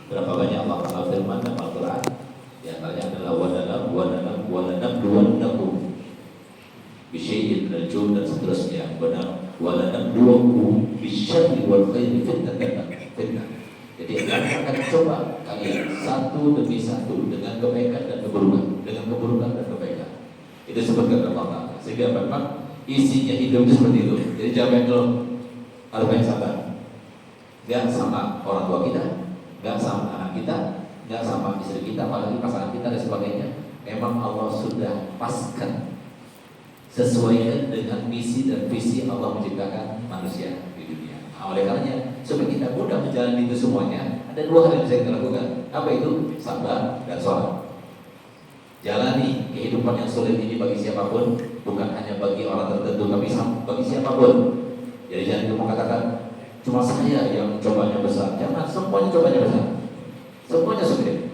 Berapa banyak Allah Taala firman dalam Al-Quran? Di antaranya adalah walanabluwannakum bisyai'in minal ju'i dan seterusnya. Walanabluwakum bisyarri wal khairi fitnatan. Jadi akan coba kalian satu demi satu dengan kebaikan dan keburukan, dengan keburukan dan kebaikan. Itu sebutkan Allah Taala. Sehingga memang isinya hidup itu seperti itu. Jadi jangan dulu harus banyak sabar. Gak sama orang tua kita, gak sama anak kita, gak sama istri kita, apalagi pasangan kita dan sebagainya. Memang Allah sudah paskan, sesuaikan dengan misi dan visi Allah menciptakan manusia di dunia. Nah, oleh karenanya supaya kita mudah menjalani itu semuanya, ada dua hal yang bisa kita lakukan. Apa itu? Sabar dan sholat. Jalani kehidupan yang sulit ini bagi siapapun, bukan hanya bagi orang tertentu, tapi bagi siapapun. Jadi jangan cuma katakan cuma saya yang cobanya besar. Jangan, semuanya cobanya besar. Semuanya sulit.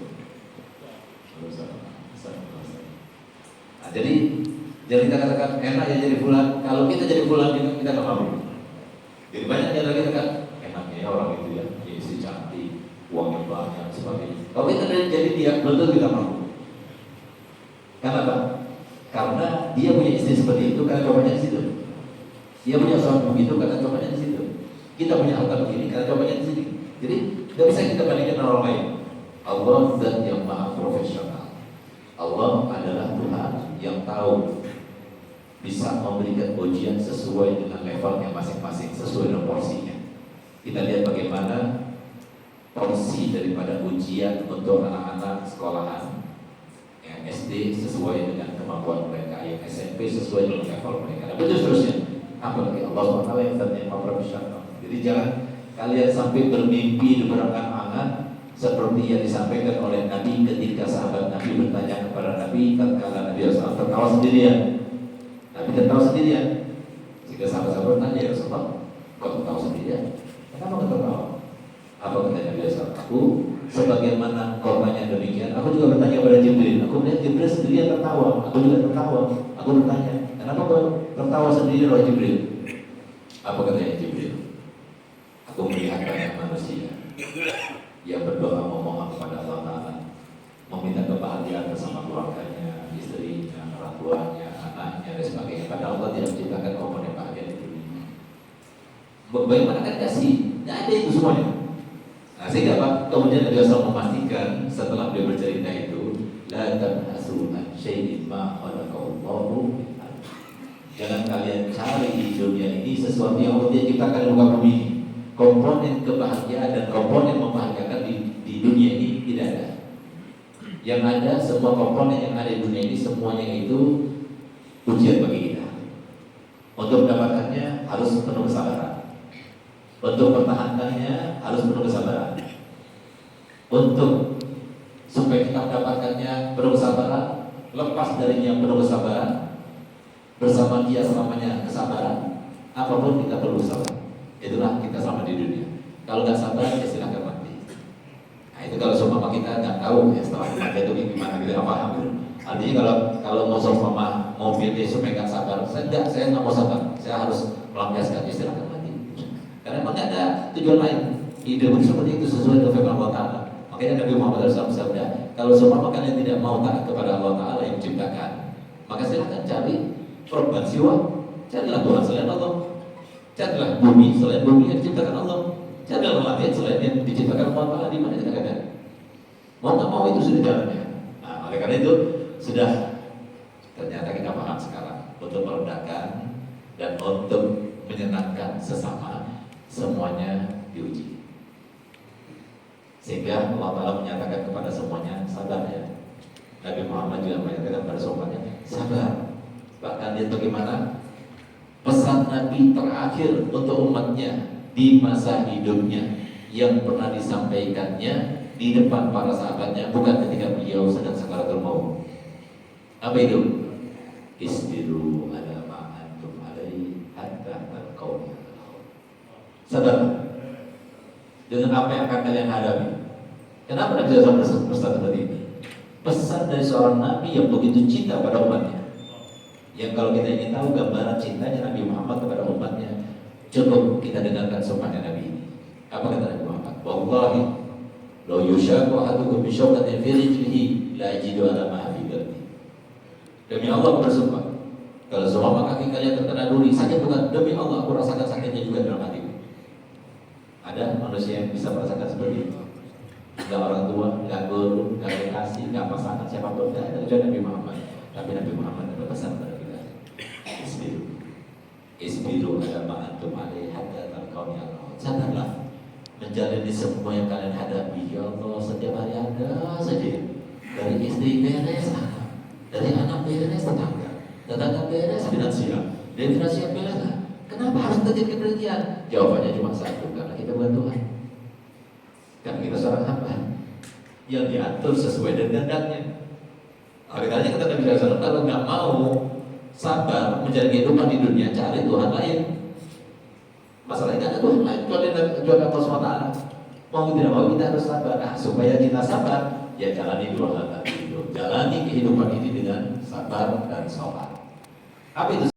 Nah, jadi jangan kita katakan enak ya jadi fulan. Kalau kita jadi fulan kita nggak mampu. Jadi banyak yang kita katakan enaknya ya orang itu ya, istri cantik, uangnya banyak, sebagainya. Kalau kita jadi dia, belum tentu kita mampu. Kenapa? Karena dia punya istri seperti itu karena cobanya di situ. Dia punya suami begitu karena cobanya di situ. Kita punya harta begini karena cobanya di sini. Jadi tidak bisa kita bandingkan dengan orang lain. Allah zat yang maha profesional. Allah adalah Tuhan yang tahu bisa memberikan ujian sesuai dengan levelnya masing-masing, sesuai dengan porsinya. Kita lihat bagaimana porsi daripada ujian untuk anak-anak sekolahan. Yang SD sesuai dengan kemampuan mereka, yang SMP sesuai dengan level mereka, dan begitu seterusnya. Apalagi Allah SWT yang ternyata profesional. Jadi jangan kalian sampai bermimpi di berangan-angan seperti yang disampaikan oleh Nabi ketika sahabat Nabi bertanya kepada Nabi tatkala Nabi SAW tertawa sendirian. Nabi tertawa sendirian. Jika sahabat-sahabat bertanya, ya Rasulullah, kok tertawa sendirian? Kenapa kau tertawa? Apa kata Nabi SAW? Aku sebagaimana korbannya demikian. Aku juga bertanya kepada Jibril. Aku melihat Jibril sendirian tertawa. Aku juga tertawa. Aku bertanya, kenapa kau tertawa sendiri oleh Jibril? Apa katanya Jibril? Aku melihat banyak manusia yang berdoa memohon kepada Allah Taala, meminta kebahagiaan bersama keluarganya, istrinya, orang tuanya, anaknya, dan sebagainya. Padahal Allah tidak menciptakan komponen bahagia di dunia. Bagaimana kan kasih? Tidak ada itu semuanya. Nah, sehingga Pak, kemudian Nabi SAW memastikan setelah beliau bercerita itu, la tabhasu an syai'in ma khalaqallahu. Jangan kalian cari di dunia ini sesuatu yang Allah ciptakan di muka bumi. Komponen kebahagiaan dan komponen membahagiakan di dunia ini tidak ada. Yang ada semua komponen yang ada di dunia ini semuanya itu ujian bagi kita. Untuk mendapatkannya harus penuh kesabaran. Untuk mempertahankannya harus penuh kesabaran. Untuk supaya kita mendapatkannya penuh kesabaran, lepas darinya penuh kesabaran, bersama dia selamanya kesabaran, apapun kita perlu sabar. Itulah kita selama di dunia. Kalau nggak sabar, ya silahkan mati. Nah itu kalau semua kita nggak tahu ya setelah mati itu gimana, kita nggak paham. Artinya kalau mau sama mobil dia supaya nggak sabar, saya nggak mau sabar, saya harus melampiaskan, ya silahkan mati. Karena memang nggak ada tujuan lain. Hidup seperti itu sesuai dengan firman Allah Taala. Makanya Nabi Muhammad SAW bersabda, kalau semua kalian tidak mau taat kepada Allah Taala yang menciptakan, maka silahkan cari korban siwa, carilah Tuhan selain Allah. Carilah bumi selain bumi yang diciptakan Allah. Carilah langit selain yang diciptakan Allah Taala. Di mana kita ada? Mau nggak mau itu sudah jalannya. Nah, oleh karena itu sudah ternyata kita paham sekarang untuk meredakan dan untuk menyenangkan sesama, semuanya diuji. Sehingga Allah Taala menyatakan kepada semuanya sabar ya. Nabi Muhammad juga menyatakan kepada semuanya sabar. Bahkan dia bagaimana? Pesan Nabi terakhir untuk umatnya di masa hidupnya yang pernah disampaikannya di depan para sahabatnya, bukan ketika beliau sedang sakaratul maut. Apa itu? Isbiru ala ma antum alaihi hatta talqauni. Sabar dengan apa yang akan kalian hadapi. Kenapa Nabi SAW berpesan seperti ini? Pesan dari seorang Nabi yang begitu cinta pada umatnya. Yang kalau kita ingin tahu gambaran cintanya Nabi Muhammad kepada umatnya, cukup kita dengarkan sumpahnya Nabi ini. Apa kata Nabi Muhammad? Wallahi Law yushaku ahadukum bisyaukatin fi rijlihi la yajidu ala ma fi qalbi. Demi Allah aku bersumpah, kalau selama kaki kalian terkena duri, sakit bukan? Demi Allah aku rasakan sakitnya juga dalam hatiku. Ada manusia yang bisa merasakan seperti itu? Gak orang tua, gak guru, gak kekasih, gak pasangan siapapun, gak ada kecuali Nabi Muhammad. Tapi Nabi Muhammad ada pesan pada kita. Isbiru ala ma antum alaihi hatta talqauni Allah. Sadarlah, menjalani semua yang kalian hadapi, ya Allah, setiap hari ada saja. Dari istri beres anak, dari anak beres tetangga beres finansial, dari finansial beres. Kenapa harus terjadi keberhentian? Jawabannya cuma satu, karena kita bukan Tuhan. Karena kita seorang hamba yang diatur sesuai dengan kehendaknya. Akhirnya kata Nabi SAW, kalau nggak mau sabar mencari kehidupan di dunia, cari Tuhan lain. Masalahnya ada Tuhan lain, kecuali Allah SWT. Mau tidak mau kita harus sabar. Nah, supaya kita sabar, ya jalani dua hal tadi. Jalani kehidupan ini dengan sabar dan sholat. Apa itu?